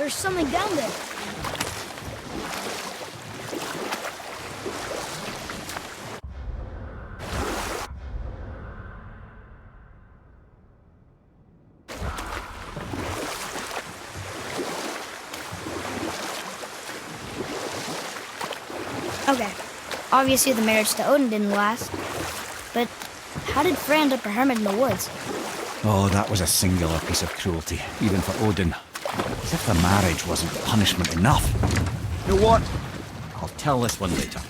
There's something down there. Okay, obviously the marriage to Odin didn't last, but how did Frey end up a hermit in the woods? Oh, that was a singular piece of cruelty, even for Odin. As if the marriage wasn't punishment enough. You know what? I'll tell this one later.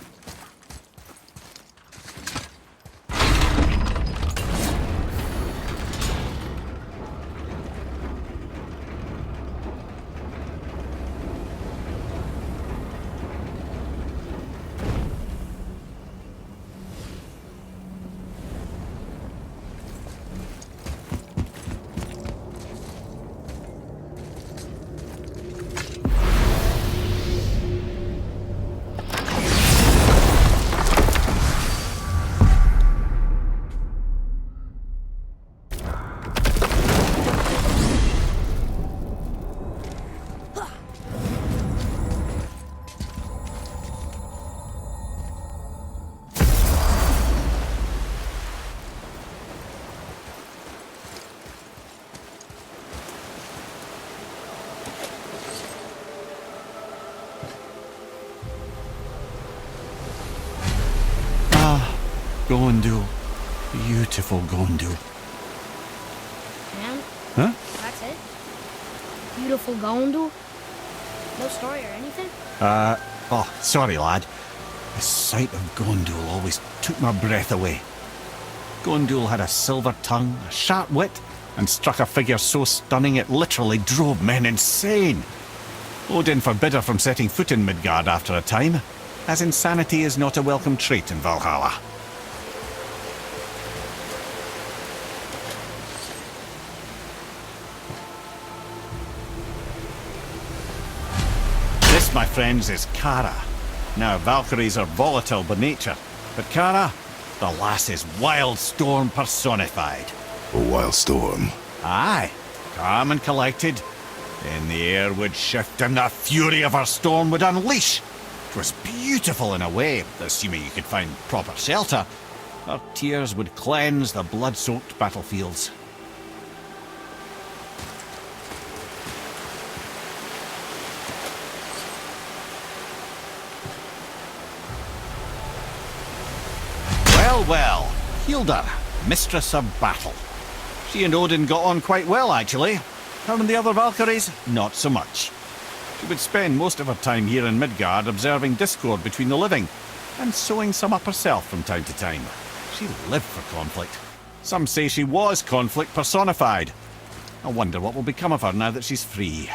Gondul. Beautiful Gondul. And Huh? that's it? Beautiful Gondul? No story or anything? Oh, sorry, lad. The sight of Gondul always took my breath away. Gondul had a silver tongue, a sharp wit, and struck a figure so stunning it literally drove men insane. Odin forbid her from setting foot in Midgard after a time, as insanity is not a welcome trait in Valhalla. This, my friends, is Kara. Now, Valkyries are volatile by nature, but Kara, the lass is wild storm personified. A wild storm. Aye, calm and collected. Then the air would shift and the fury of her storm would unleash. It was beautiful in a way, assuming you could find proper shelter. Her tears would cleanse the blood-soaked battlefields. Well, Hilda, mistress of battle. She and Odin got on quite well, actually. Her and the other Valkyries, not so much. She would spend most of her time here in Midgard observing discord between the living, and sewing some up herself from time to time. She lived for conflict. Some say she was conflict personified. I wonder what will become of her now that she's free.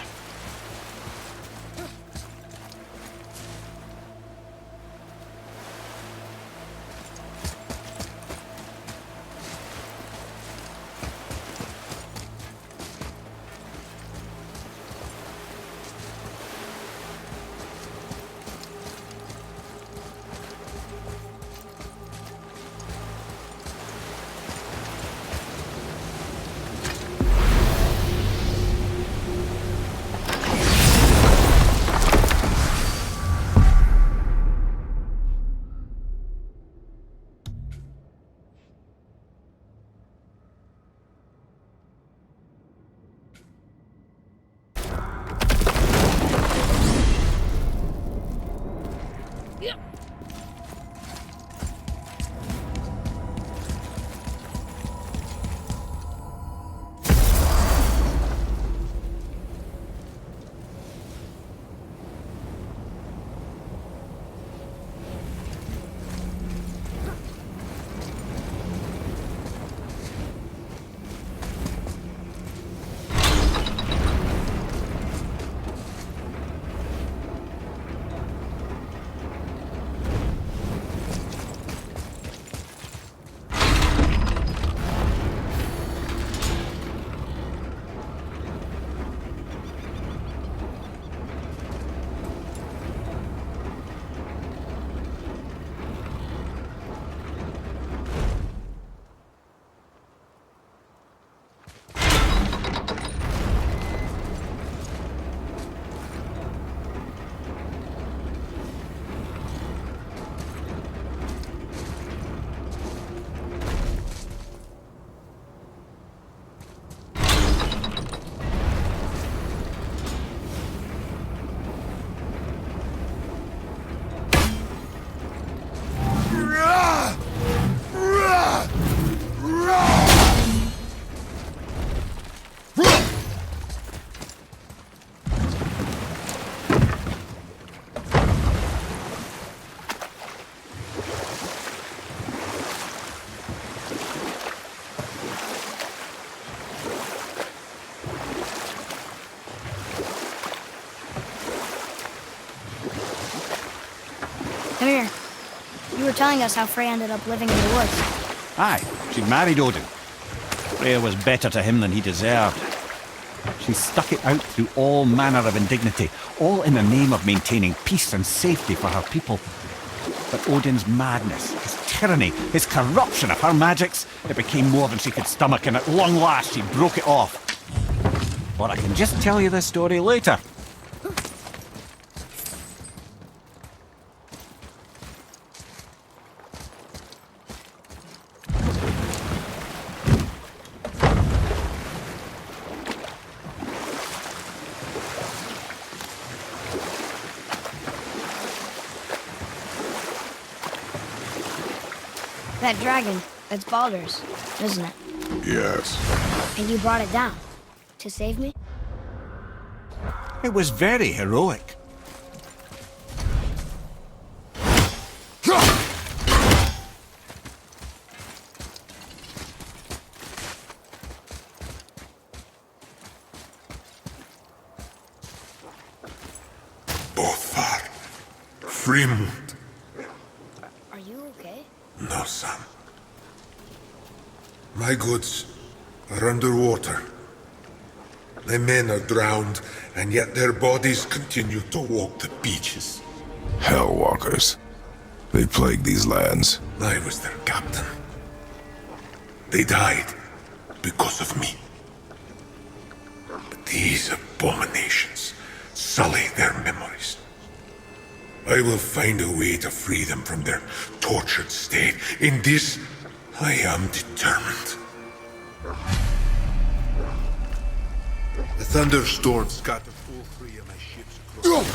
Come here. You were telling us how Frey ended up living in the woods. Aye, she'd married Odin. Freya was better to him than he deserved. She stuck it out through all manner of indignity, all in the name of maintaining peace and safety for her people. But Odin's madness, his tyranny, his corruption of her magics, it became more than she could stomach, and at long last she broke it off. Or I can just tell you this story later. That dragon, that's Baldur's, isn't it? Yes. And you brought it down to save me? It was very heroic. Bothar. Frimund. Are you okay? No, son. My goods are underwater. My men are drowned, and yet their bodies continue to walk the beaches. Hellwalkers. They plague these lands. I was their captain. They died because of me. But these abominations sully their memories. I will find a way to free them from their tortured state. In this, I am determined. The thunderstorm scattered all three of my ships across.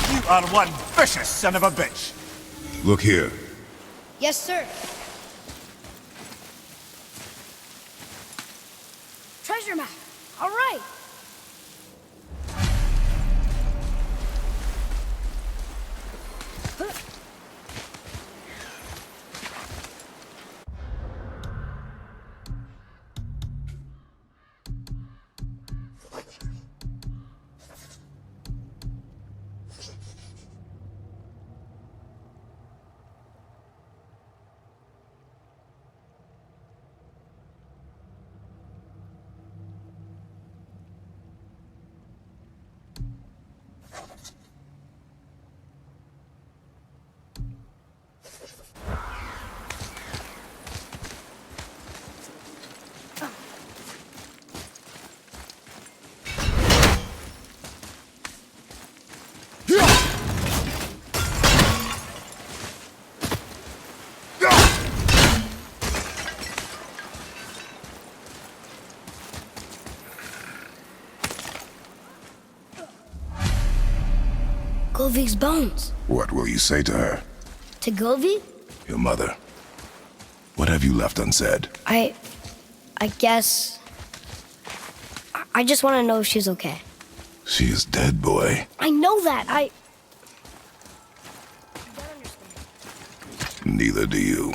You are one vicious son of a bitch. Look here. Yes, sir. Treasure map. All right. Golvik's bones. What will you say to her? To Golvik? Your mother. What have you left unsaid? I guess... I just want to know if she's okay. She is dead, boy. I know that. I don't understand. Neither do you.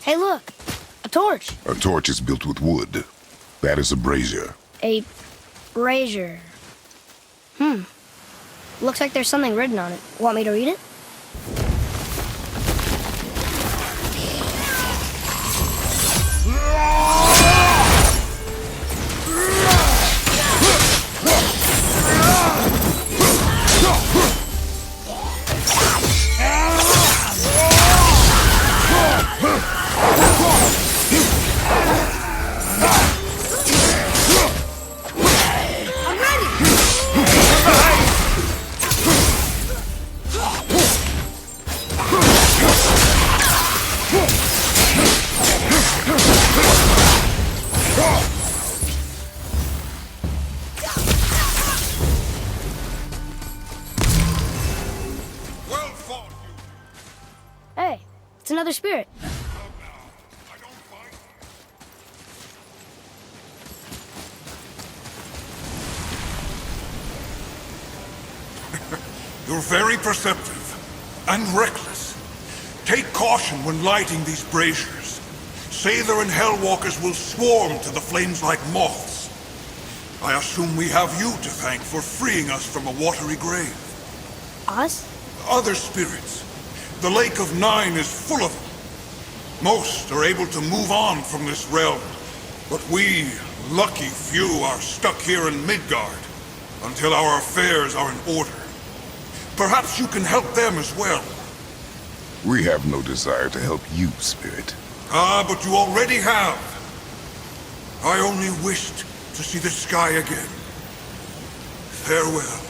Hey, look! A torch! A torch is built with wood. That is a brazier. A brazier. Looks like there's something written on it. Want me to read it? Well fought, you. Hey, it's another spirit. I don't fight. You're very perceptive and reckless. Take caution when lighting these braziers. Sather and Hellwalkers will swarm to the flames like moths. I assume we have you to thank for freeing us from a watery grave. Us? Other spirits. The Lake of Nine is full of them. Most are able to move on from this realm, but we, lucky few, are stuck here in Midgard until our affairs are in order. Perhaps you can help them as well. We have no desire to help you, Spirit. Ah, but you already have. I only wished to see the sky again. Farewell.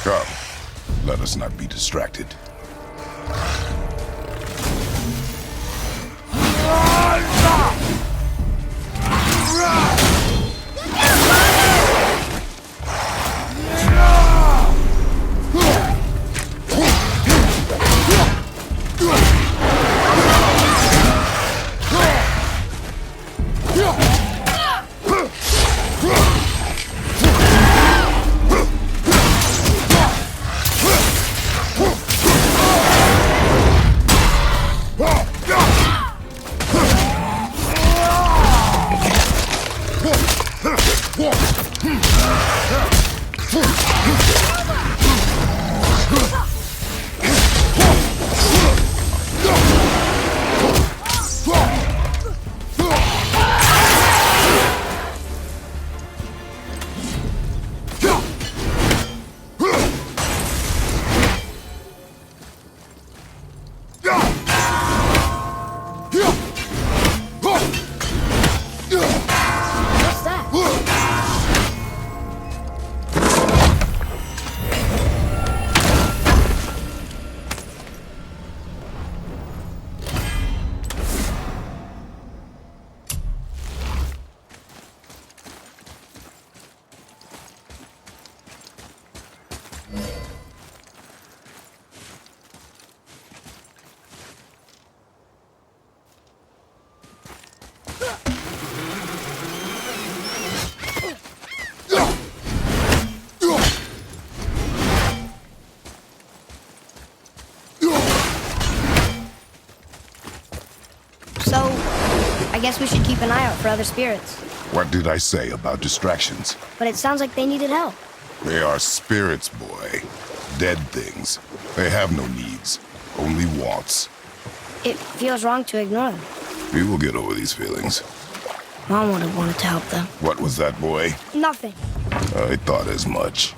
Come, let us not be distracted. What's that? So, I guess we should keep an eye out for other spirits. What did I say about distractions? But it sounds like they needed help. They are spirits, boy. Dead things. They have no needs, only wants. It feels wrong to ignore them. We will get over these feelings. Mom would have wanted to help them. What was that, boy? Nothing. I thought as much.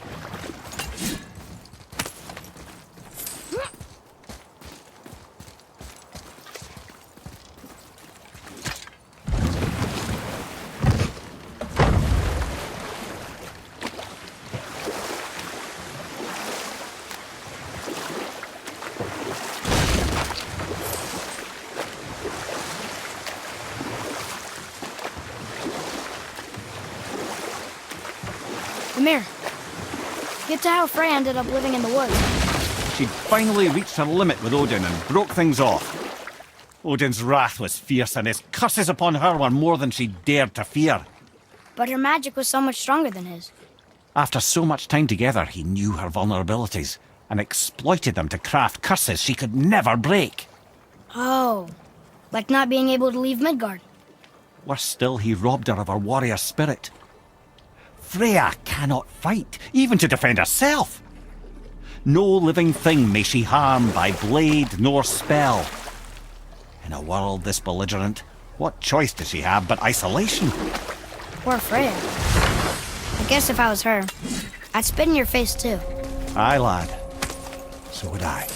Amir, get to how Frey ended up living in the woods. She'd finally reached her limit with Odin and broke things off. Odin's wrath was fierce, and his curses upon her were more than she dared to fear. But her magic was so much stronger than his. After so much time together, he knew her vulnerabilities and exploited them to craft curses she could never break. Oh, like not being able to leave Midgard. Worse still, he robbed her of her warrior spirit. Freya cannot fight, even to defend herself. No living thing may she harm by blade nor spell. In a world this belligerent, what choice does she have but isolation? Poor Freya. I guess if I was her, I'd spit in your face too. Aye, lad. So would I.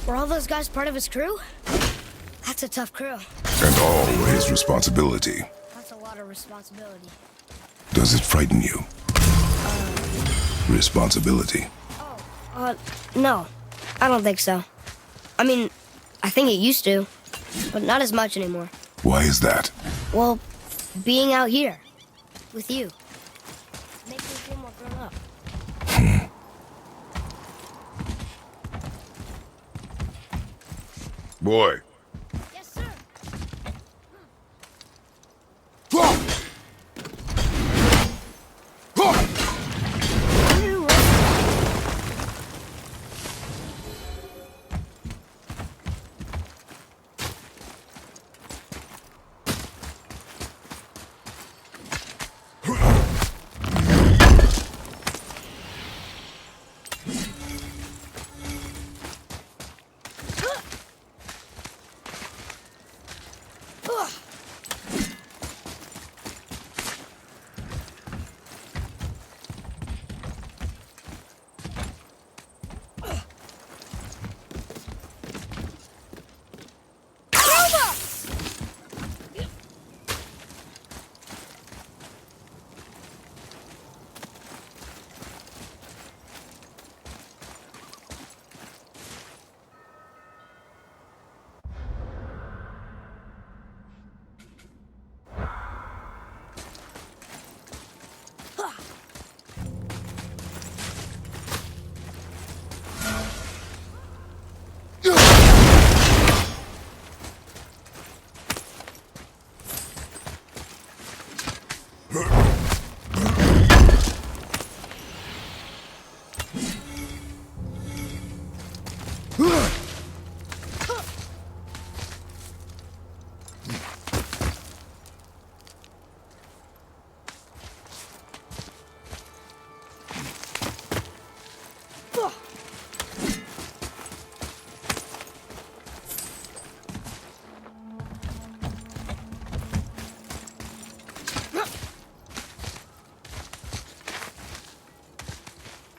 Were all those guys part of his crew? That's a tough crew. And all his responsibility. That's a lot of responsibility. Does it frighten you? Responsibility. No. I don't think so. I mean, I think it used to, but not as much anymore. Why is that? Well, being out here with you makes me feel more grown up. Boy. Yes, sir.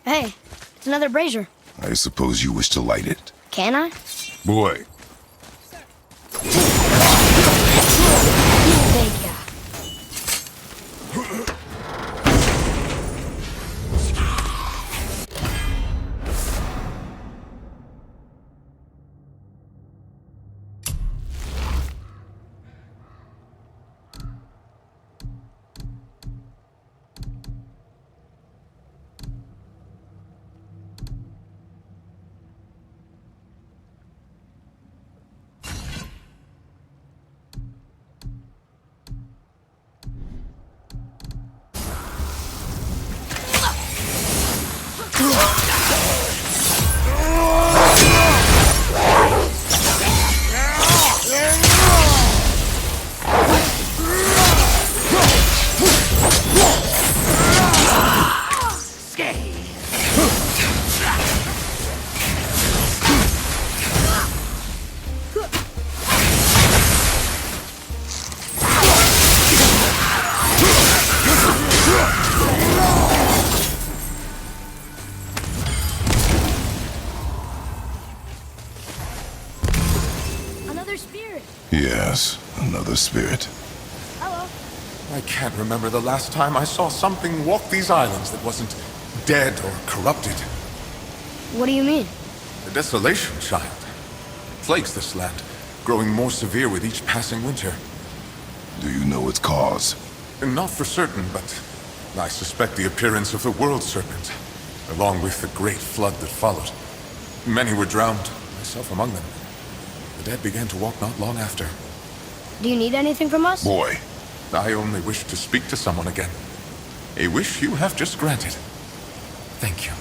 Hey, it's another brazier. I suppose you wish to light it. Can I? Boy. Thank ya. Yes, another spirit. Hello. I can't remember the last time I saw something walk these islands that wasn't dead or corrupted. What do you mean? The desolation, child. Plagues this land, growing more severe with each passing winter. Do you know its cause? Not for certain, but I suspect the appearance of the world serpent, along with the great flood that followed. Many were drowned, myself among them. The dead began to walk not long after. Do you need anything from us? Boy, I only wish to speak to someone again. A wish you have just granted. Thank you.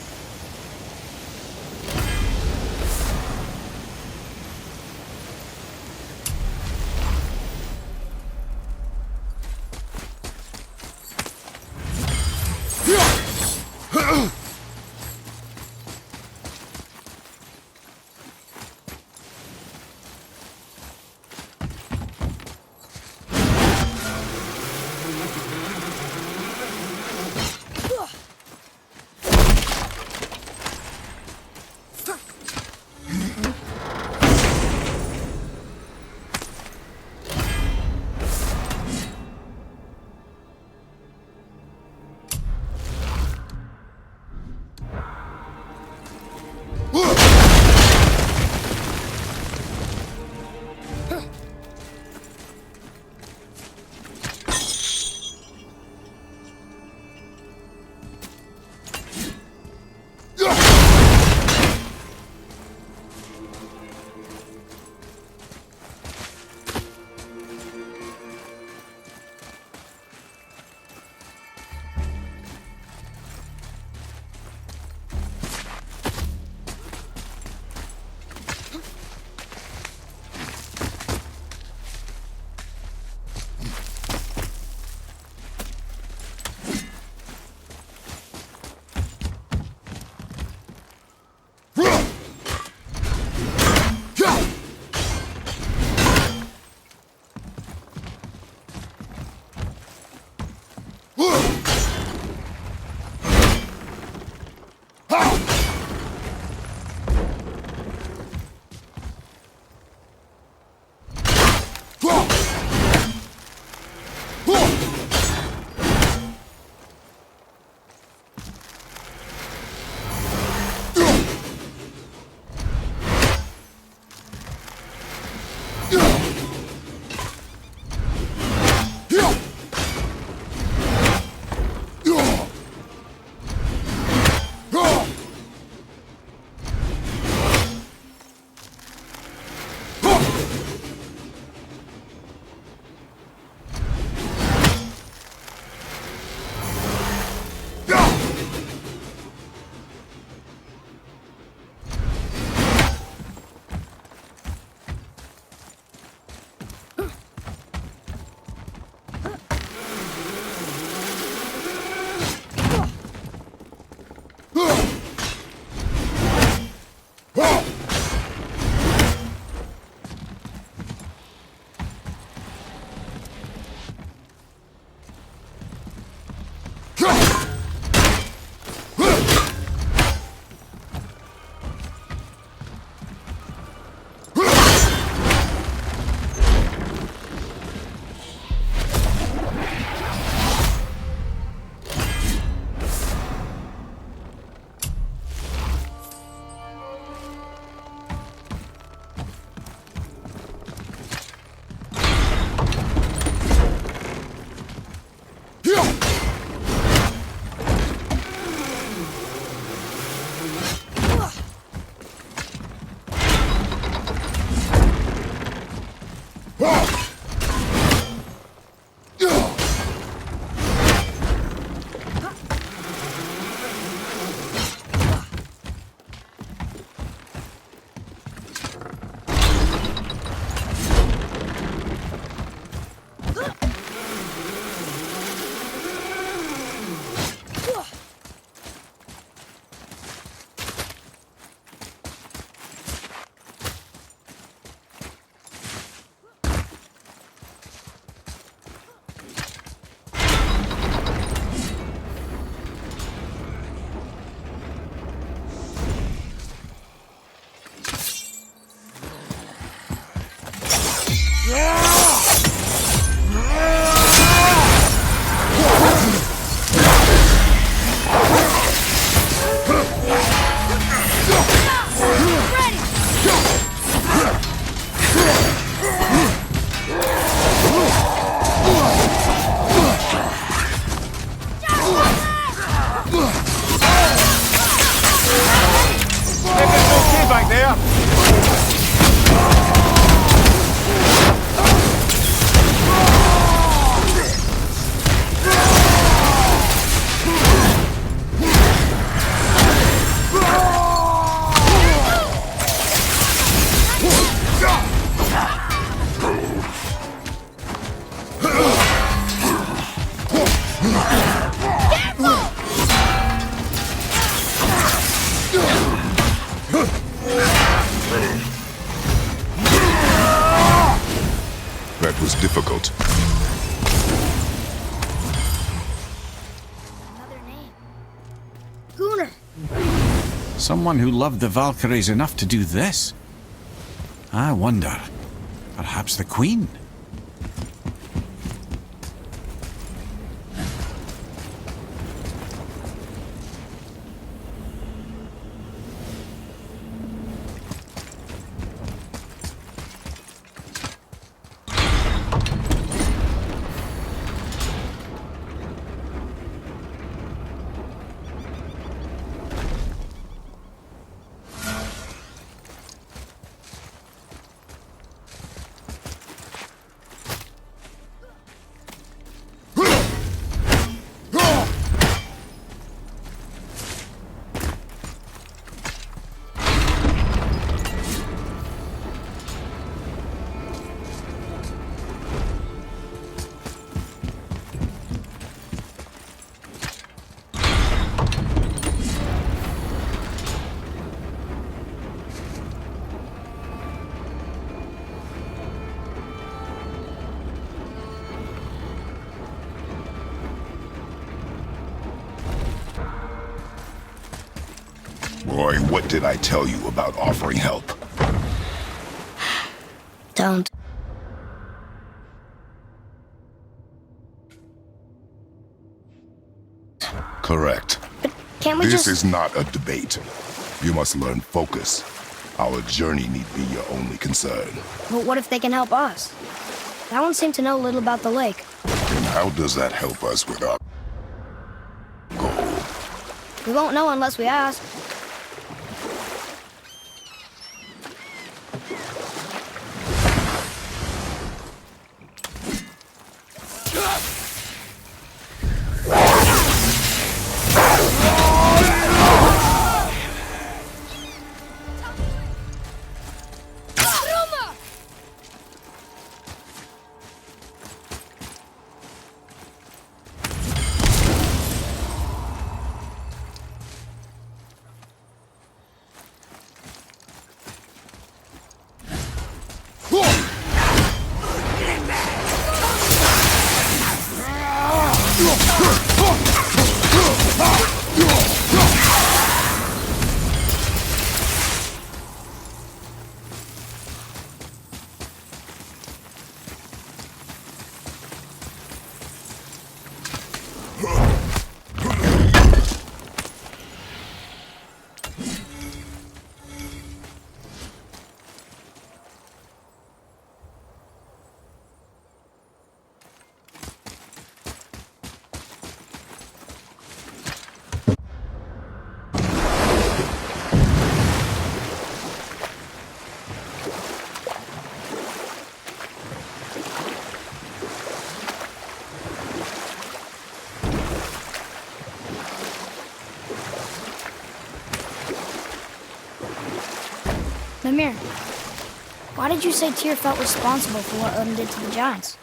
was difficult. Another name. Gunnar. Someone who loved the Valkyries enough to do this? I wonder. Perhaps the Queen? Boy, what did I tell you about offering help? Don't. Correct. Can't we This just... is not a debate. You must learn focus. Our journey need be your only concern. But what if they can help us? That one seemed to know a little about the lake. And how does that help us with our goal? We won't know unless we ask. Mimir, why did you say Tyr felt responsible for what Odin did to the giants?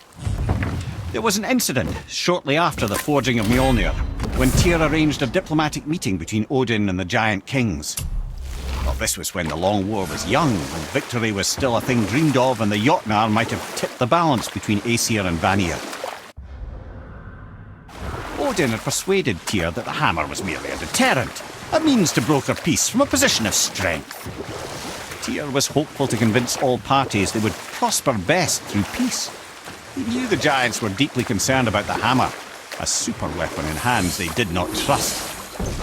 There was an incident shortly after the forging of Mjolnir, when Tyr arranged a diplomatic meeting between Odin and the giant kings. Well, this was when the Long War was young, and victory was still a thing dreamed of, and the Jotnar might have tipped the balance between Aesir and Vanir. Odin had persuaded Tyr that the hammer was merely a deterrent, a means to broker peace from a position of strength. Tyr was hopeful to convince all parties they would prosper best through peace. He knew the giants were deeply concerned about the hammer, a super weapon in hands they did not trust.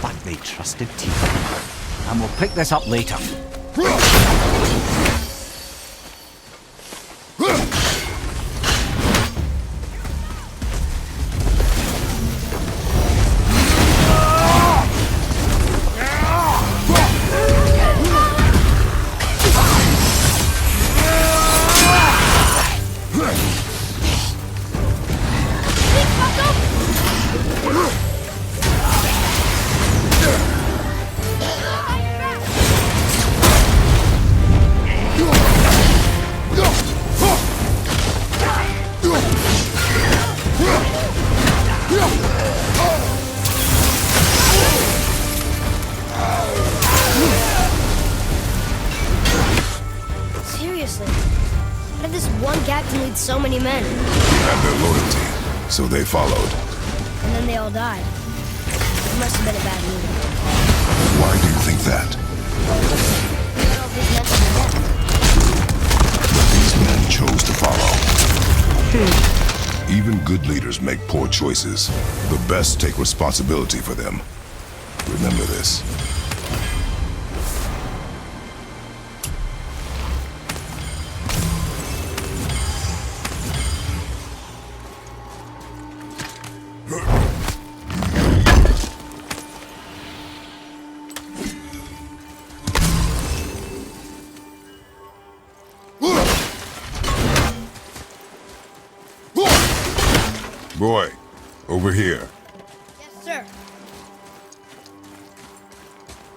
But they trusted Tyr. And we'll pick this up later. so many men. You had their loyalty, so they followed. And then they all died. It must have been a bad meeting. Why do you think that? We got all these men to the death. These men chose to follow. Even good leaders make poor choices. The best take responsibility for them. Remember this. Boy, over here. Yes, sir.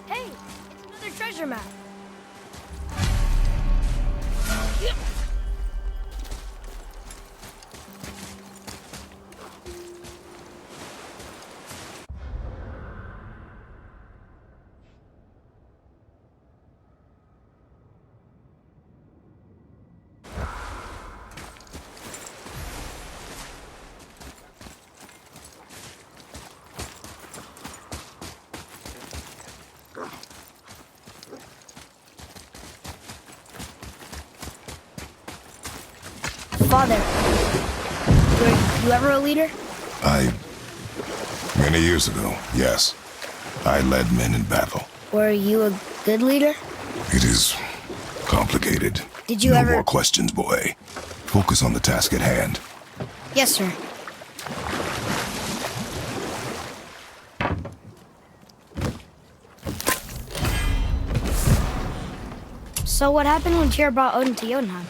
Hey, it's another treasure map. Father, were you ever a leader? Many years ago, yes. I led men in battle. Were you a good leader? It is complicated. Did you no ever... more questions, boy. Focus on the task at hand. Yes, sir. So what happened when Tyr brought Odin to Jotunheim?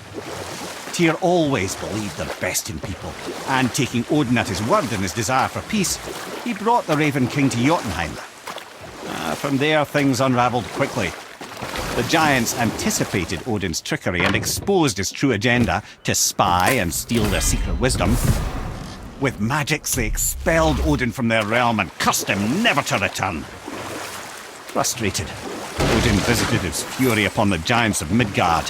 Tyr always believed the best in people, and taking Odin at his word in his desire for peace, he brought the Raven King to Jotunheim. From there, things unravelled quickly. The giants anticipated Odin's trickery and exposed his true agenda to spy and steal their secret wisdom. With magics, they expelled Odin from their realm and cursed him never to return. Frustrated, Odin visited his fury upon the giants of Midgard.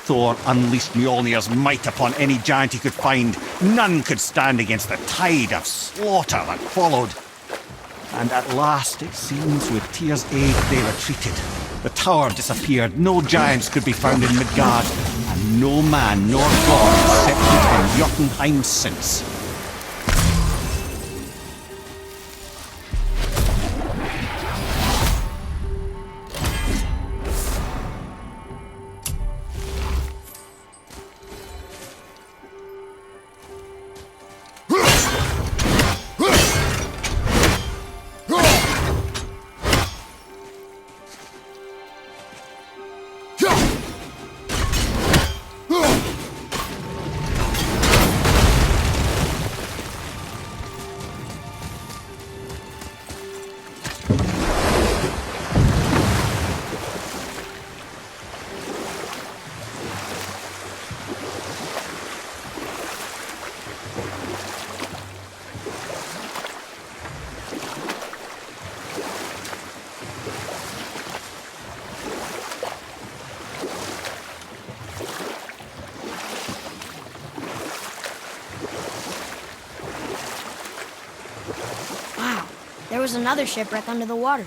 Thor unleashed Mjolnir's might upon any giant he could find. None could stand against the tide of slaughter that followed. And at last, it seems, with Tyr's aid, they retreated. The tower disappeared, no giants could be found in Midgard, and no man nor god has set foot in Jotunheim since. There was another shipwreck under the water.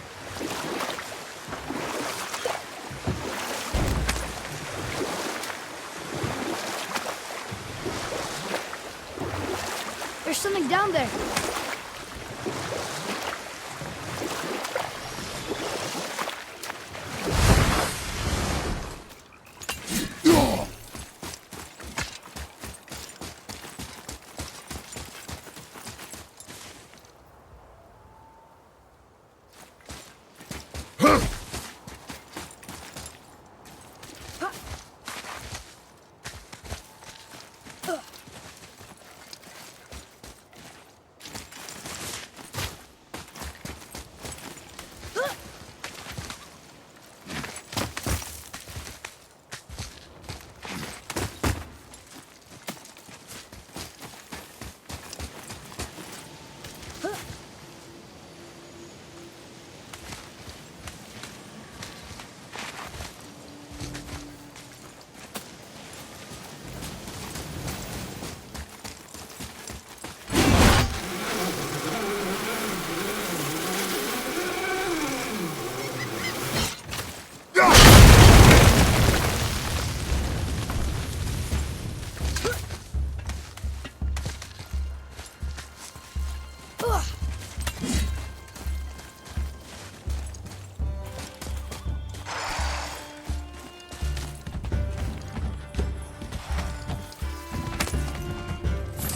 There's something down there.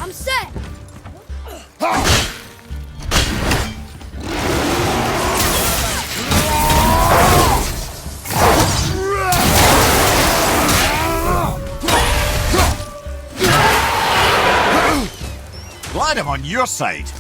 I'm set! Glad I'm on your side.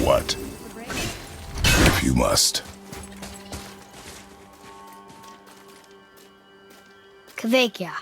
What? If you must. Kvekia.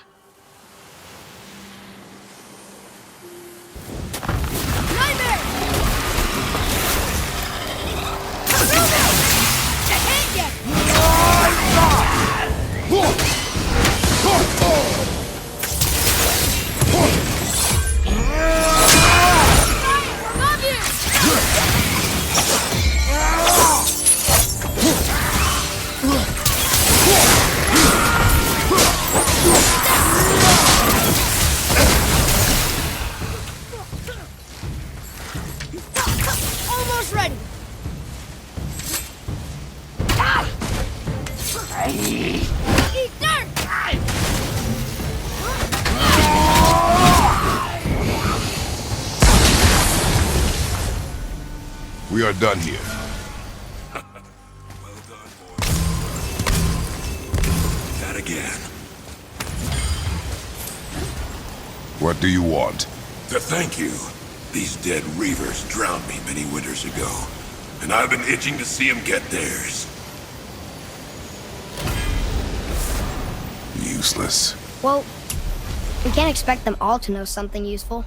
Almost ready. Eat dirt. We are done here. Well done, boy. That again. What do you want? To thank you. These dead reavers drowned me many winters ago, and I've been itching to see them get theirs. Useless. Well, We can't expect them all to know something useful.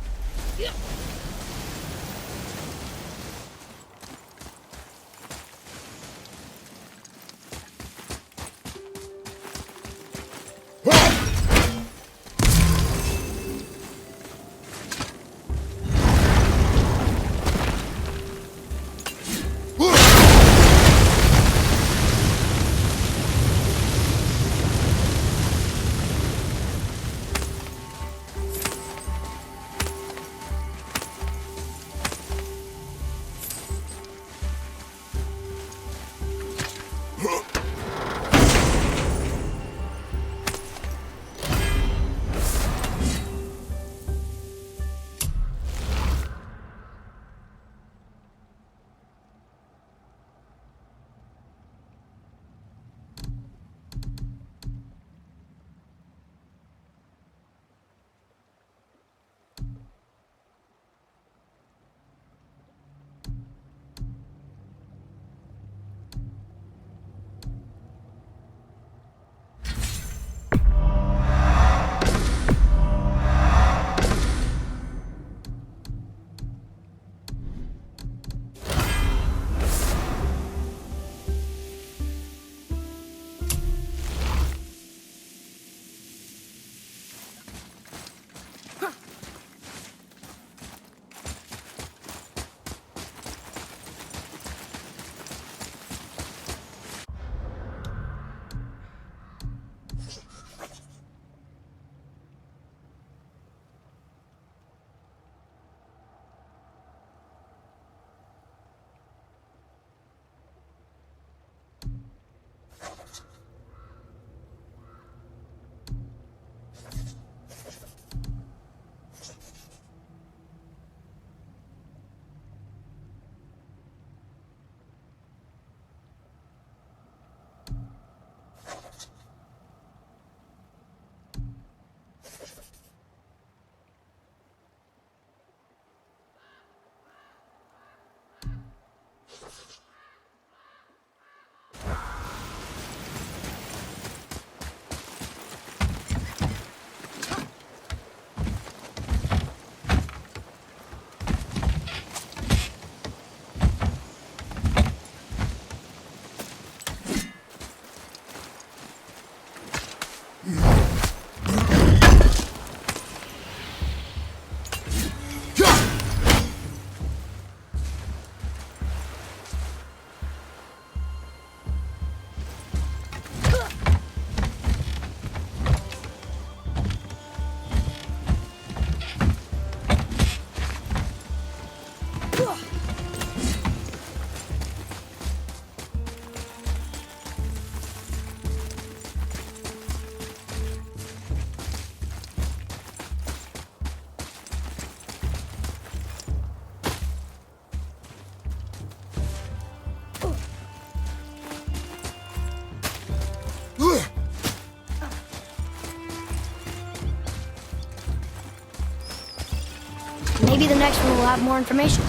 Maybe the next one will have more information.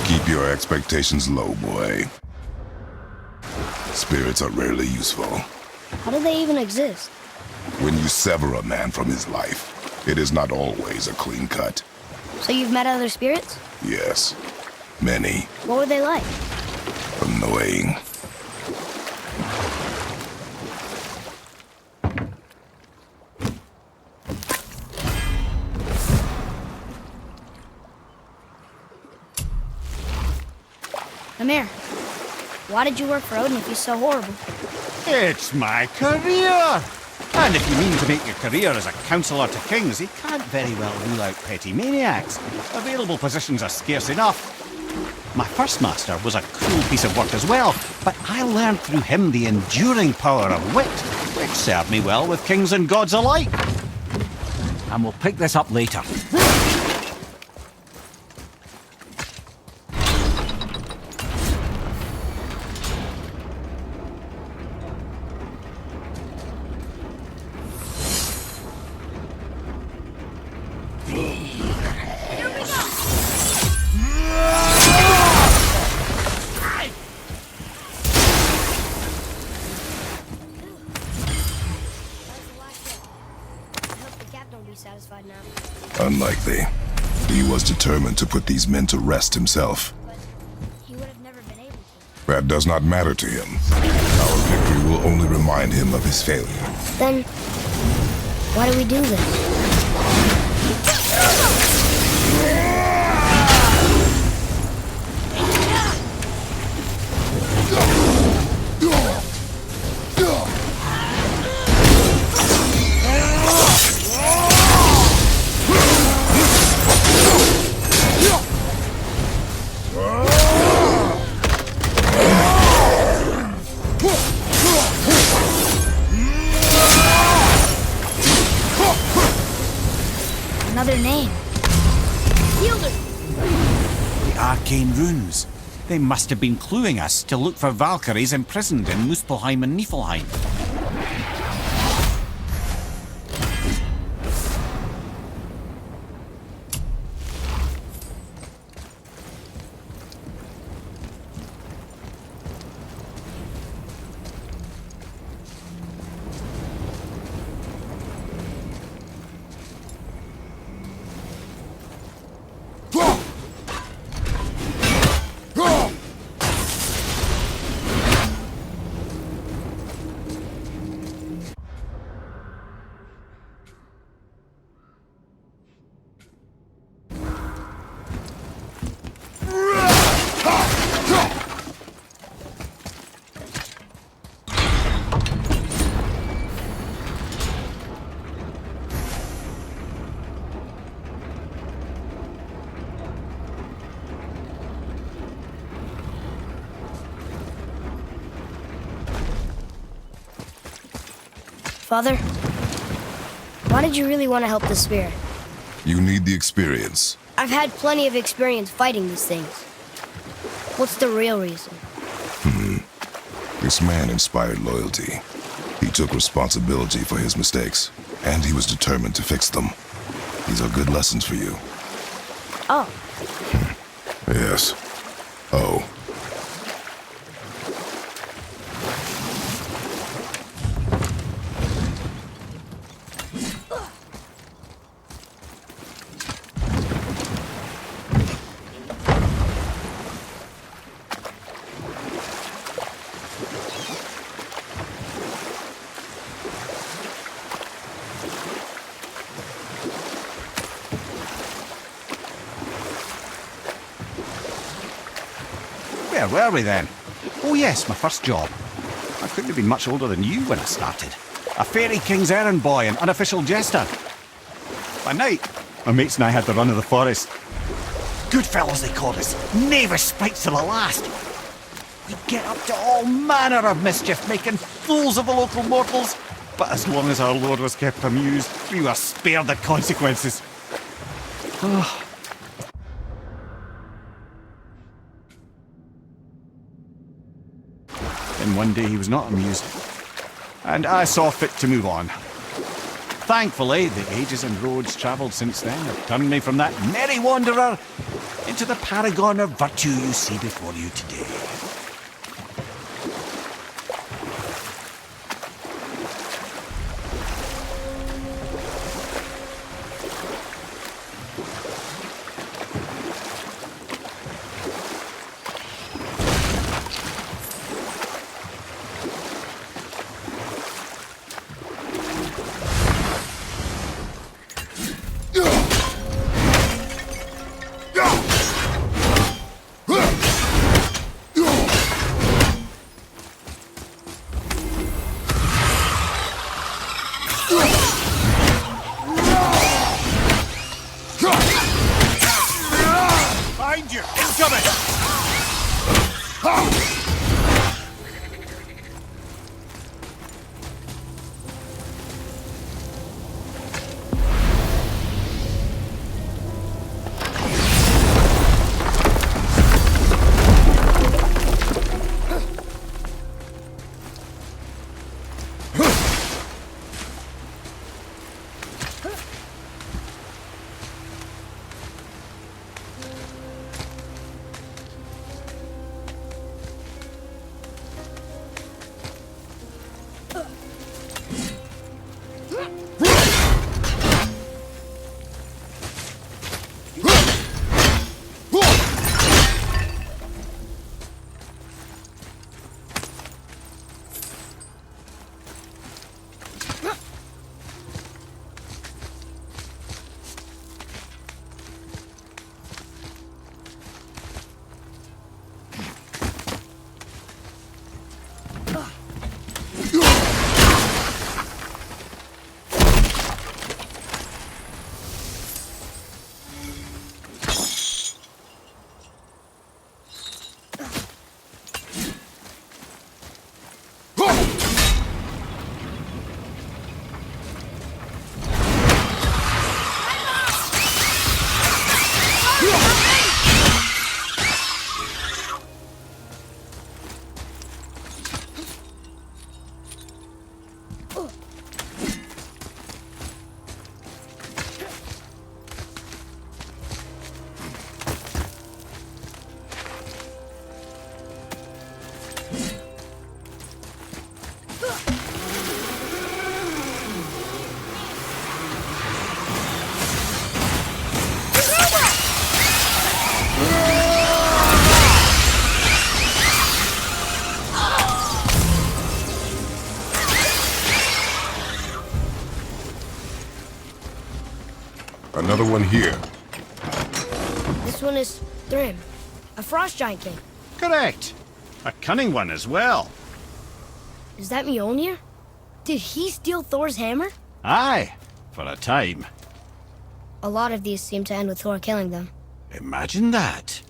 Keep your expectations low, boy. Spirits are rarely useful. How do they even exist? When you sever a man from his life, it is not always a clean cut. So you've met other spirits? Yes, many. What were they like? Annoying. Mimir, why did you work for Odin if he's so horrible? It's my career! And if you mean to make your career as a counsellor to kings, he can't very well rule out petty maniacs. Available positions are scarce enough. My first master was a cruel piece of work as well, but I learned through him the enduring power of wit, which served me well with kings and gods alike. And we'll pick this up later. Satisfied now. Exactly. He was determined to put these men to rest himself. He would have never been able to. That does not matter to him. Our victory will only remind him of his failure. Then, why do we do this? Another name. The arcane runes. They must have been cluing us to look for Valkyries imprisoned in Muspelheim and Niflheim. Father, why did you really want to help the spirit? You need the experience. I've had plenty of experience fighting these things. What's the real reason? This man inspired loyalty. He took responsibility for his mistakes, and he was determined to fix them. These are good lessons for you. Oh, Yes. Oh. Where were we then? Oh yes, my first job. I couldn't have been much older than you when I started. A fairy king's errand boy and unofficial jester. By night, my mates and I had the run of the forest. Good fellows they called us, knavish sprites to the last. We'd get up to all manner of mischief, making fools of the local mortals. But as long as our lord was kept amused, we were spared the consequences. Then one day he was not amused, and I saw fit to move on. Thankfully, the ages and roads travelled since then have turned me from that merry wanderer into the paragon of virtue you see before you today. Behind you! Incoming! another one here. This one is Thrym, a frost giant king. Correct. A cunning one as well. Is that Mjolnir? Did he steal Thor's hammer? Aye, for a time. A lot of these seem to end with Thor killing them. Imagine that.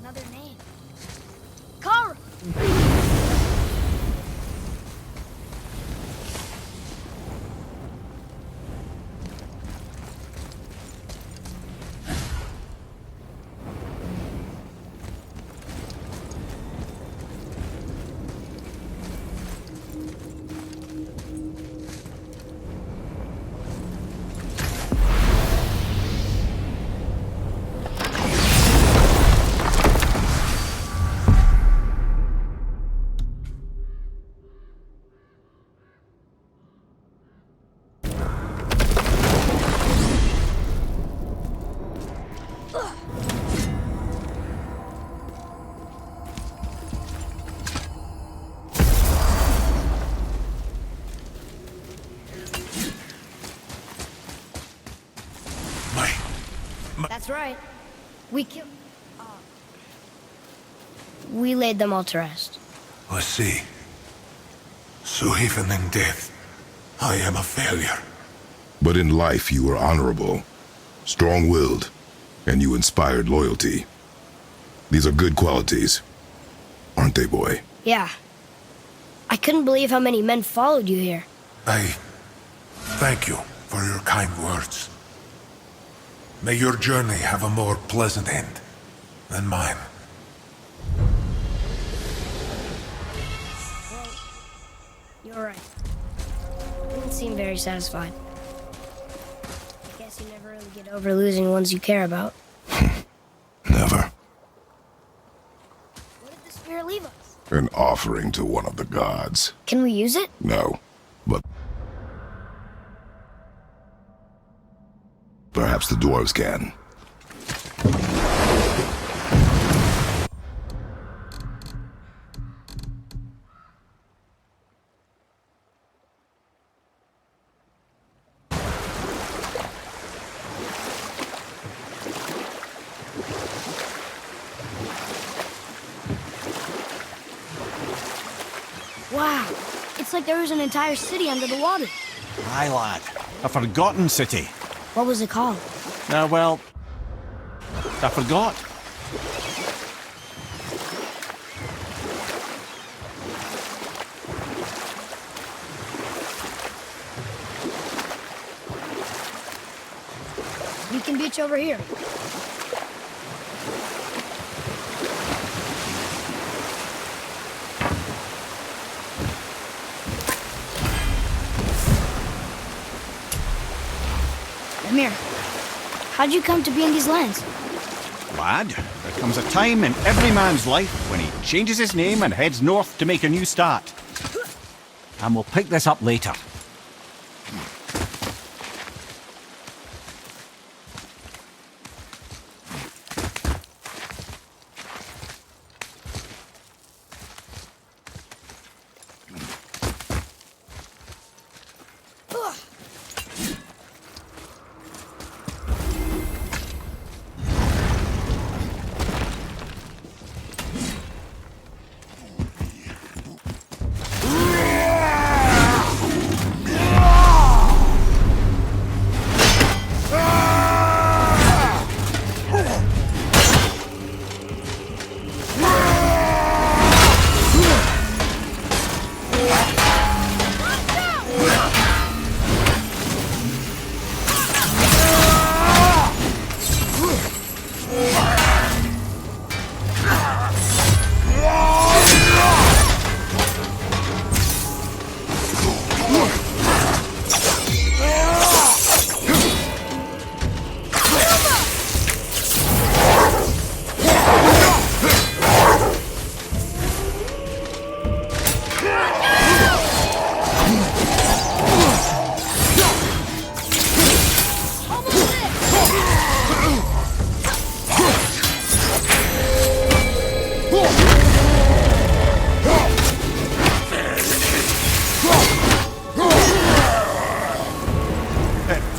Another name. Kara! That's right. We killed... we laid them all to rest. I see. So even in death, I am a failure. But in life you were honorable, strong-willed, and you inspired loyalty. These are good qualities, aren't they, boy? Yeah. I couldn't believe how many men followed you here. I thank you for your kind words. May your journey have a more pleasant end than mine. You're right. You didn't seem very satisfied. Guess you never really get over losing ones you care about. Never. What did the spirit leave us? An offering to one of the gods. Can we use it? No, but perhaps the dwarves can. Wow. It's like there was an entire city under the water. Aye, lad. A forgotten city. What was it called? Well, I forgot. Beacon Beach over here. Lemire, how'd you come to be in these lands? Lad, there comes a time in every man's life when he changes his name and heads north to make a new start. And we'll pick this up later.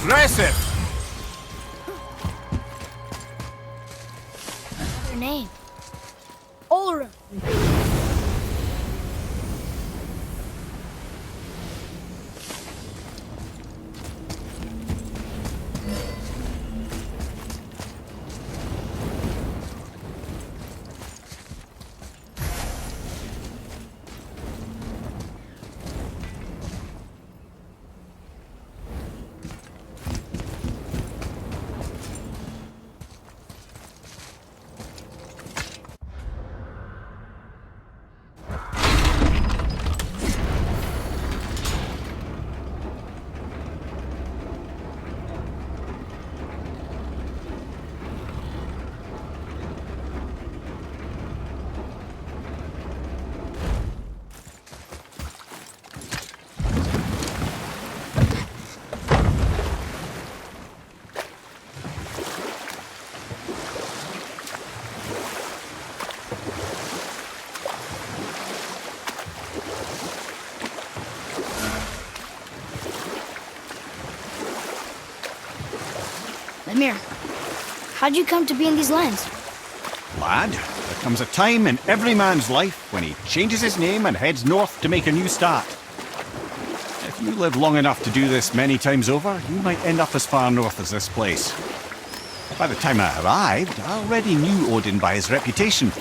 Impressive! Her name. Olra. Lemire, how'd you come to be in these lands? Lad, there comes a time in every man's life when he changes his name and heads north to make a new start. If you live long enough to do this many times over, you might end up as far north as this place. By the time I arrived, I already knew Odin by his reputation,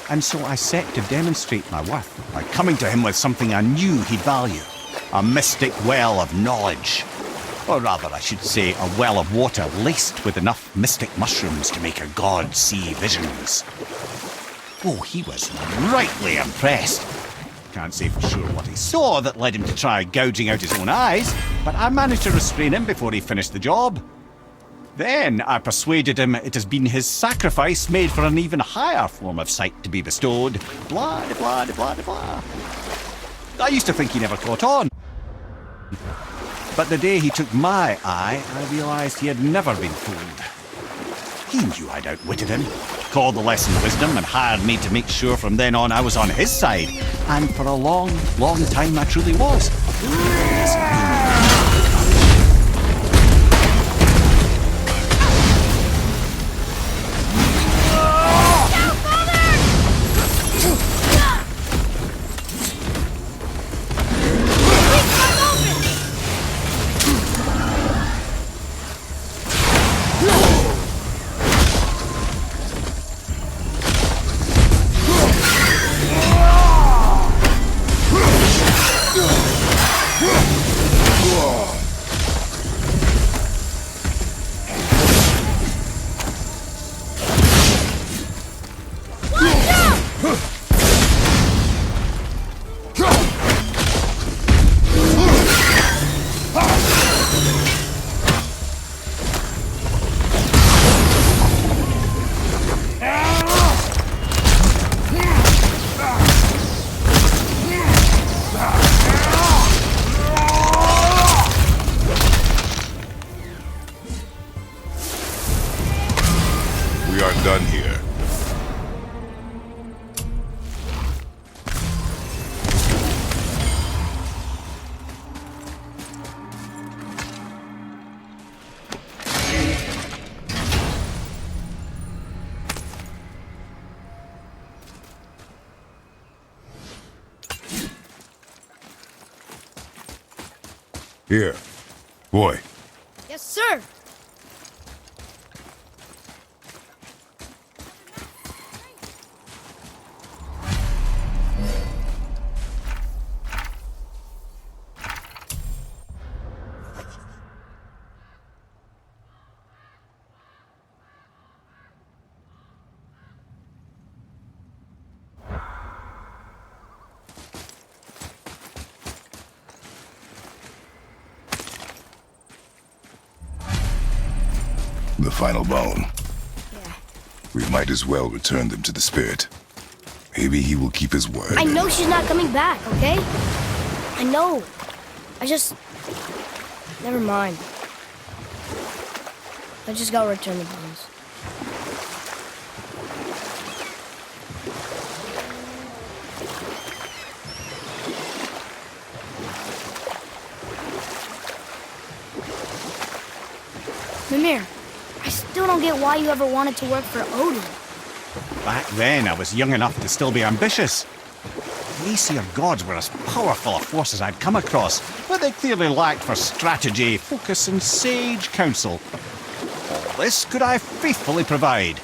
and so I set to demonstrate my worth by coming to him with something I knew he'd value. A mystic well of knowledge. Or rather, I should say, a well of water laced with enough mystic mushrooms to make a god see visions. Oh, he was rightly impressed. Can't say for sure what he saw that led him to try gouging out his own eyes, but I managed to restrain him before he finished the job. Then I persuaded him it has been his sacrifice made for an even higher form of sight to be bestowed. Blah, blah, blah, blah. I used to think he never caught on. But the day he took my eye, I realised he had never been fooled. He knew I'd outwitted him, called the lesson wisdom, and hired me to make sure from then on I was on his side. And for a long, long time I truly was. We are done here. Here. Boy. Yes, sir. The final bone. Yeah. We might as well return them to the spirit. Maybe he will keep his word. I know she's not coming back, okay? I know. I just... Never mind. I just gotta return the bones. Mimir, I still don't get why you ever wanted to work for Odin. Back then, I was young enough to still be ambitious. The Aesir gods were as powerful a force as I'd come across, but they clearly lacked for strategy, focus, and sage counsel. All this could I faithfully provide.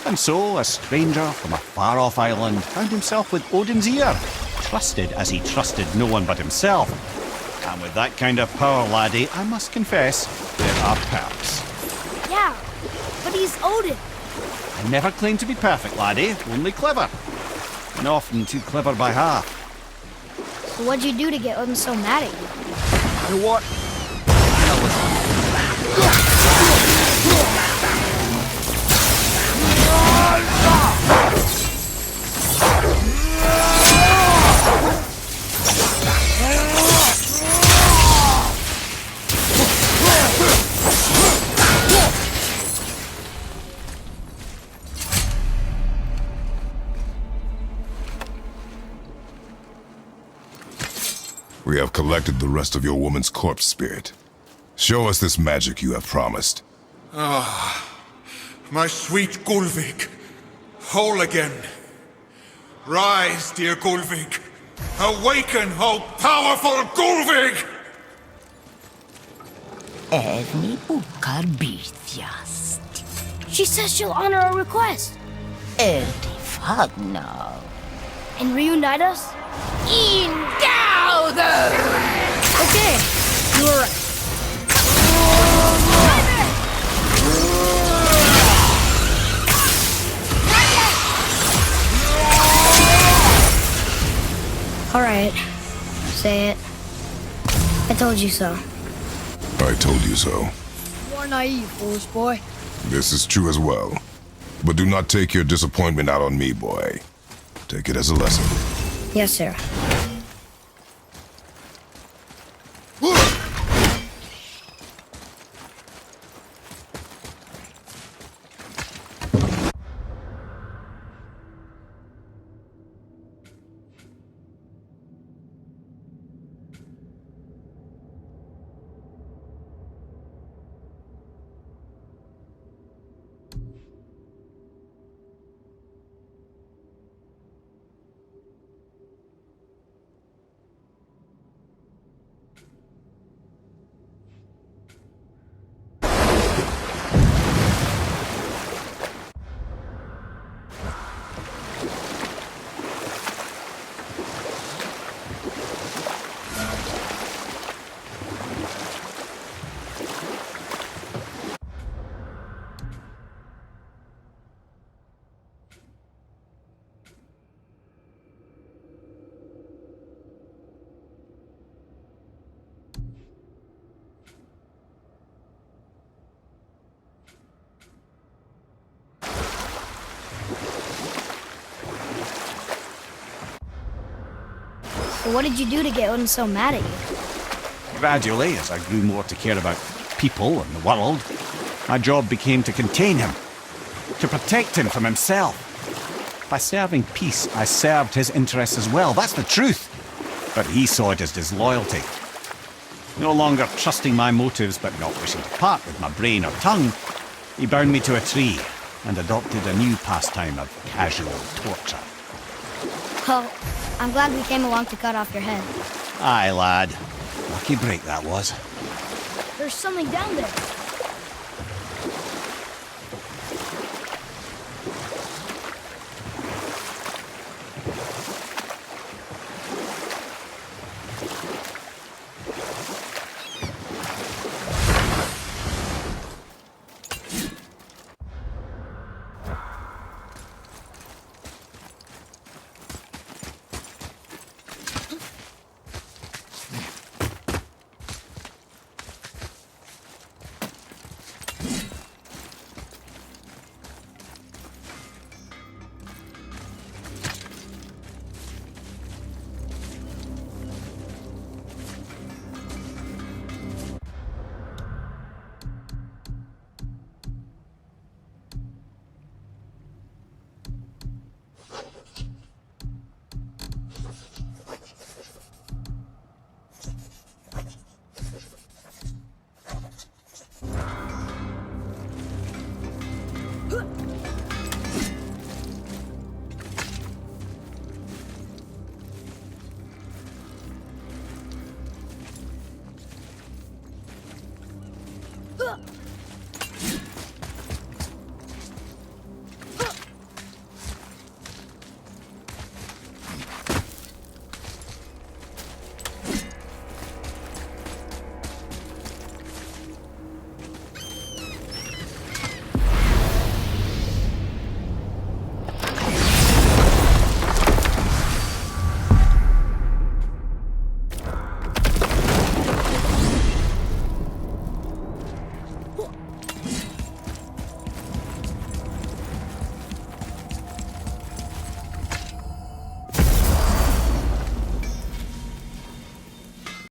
And so, a stranger from a far-off island found himself with Odin's ear, trusted as he trusted no one but himself. And with that kind of power, laddie, I must confess, there are perks. Yeah, but he's Odin. I never claimed to be perfect, laddie, only clever. And often too clever by half. So what'd you do to get Odin so mad at you? You know what? We have collected the rest of your woman's corpse spirit. Show us this magic you have promised. My sweet Gulvik, whole again. Rise, dear Gulvik. Awaken, oh powerful Gulvik! Erni bukar bitjast. She says she'll honor our request Erdi fagna. and reunite us. Indauder! Okay, you're right. All right, say it. I told you so. I told you so. You are naive, foolish boy. This is true as well. But do not take your disappointment out on me, boy. Take it as a lesson. Yes, sir. So what did you do to get Odin so mad at you? Gradually, as I grew more to care about people and the world, my job became to contain him. to protect him from himself. By serving peace, I served his interests as well. That's the truth. But he saw it as disloyalty. No longer trusting my motives, but not wishing to part with my brain or tongue, he bound me to a tree and adopted a new pastime of casual torture. Well, I'm glad we came along to cut off your head. Aye, lad. Lucky break that was. There's something down there.